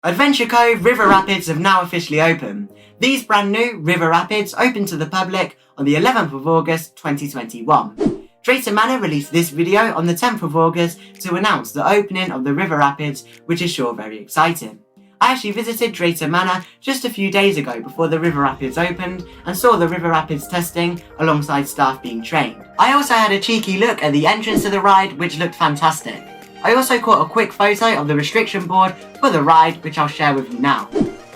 Adventure Cove River Rapids have now officially opened. These brand new river rapids opened to the public on the 11th of August 2021. Drayton Manor released this video on the 10th of August to announce the opening of the river rapids, which is sure very exciting. I actually visited Drayton Manor just a few days ago before the river rapids opened and saw the river rapids testing alongside staff being trained. I also had a cheeky look at the entrance to the ride, which looked fantastic. I also caught a quick photo of the restriction board for the ride, which I'll share with you now.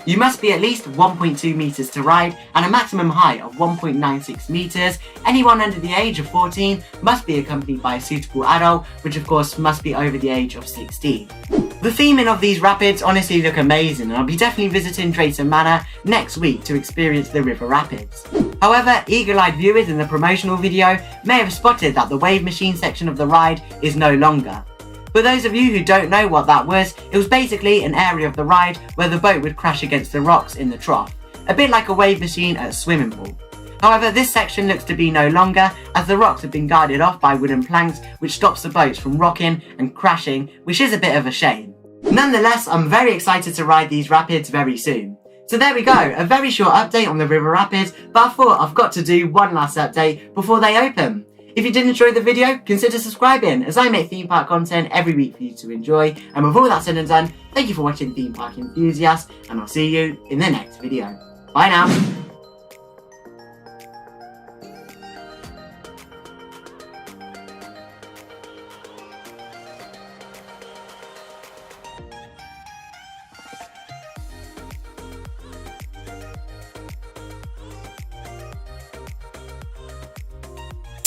You must be at least 1.2 meters to ride and a maximum height of 1.96 meters. Anyone under the age of 14 must be accompanied by a suitable adult, which of course must be over the age of 16. The theming of these rapids honestly look amazing, and I'll be definitely visiting Drayton Manor next week to experience the river rapids. However, eagle-eyed viewers in the promotional video may have spotted that the wave machine section of the ride is no longer. For those of you who don't know what that was, it was basically an area of the ride where the boat would crash against the rocks in the trough, a bit like a wave machine at a swimming pool. However, this section looks to be no longer, as the rocks have been guarded off by wooden planks, which stops the boats from rocking and crashing, which is a bit of a shame. Nonetheless, I'm very excited to ride these rapids very soon. So there we go, a very short update on the river rapids, but I thought I've got to do one last update before they open. If you did enjoy the video, consider subscribing, as I make theme park content every week for you to enjoy. And with all that said and done, thank you for watching Theme Park Enthusiast, and I'll see you in the next video. Bye now.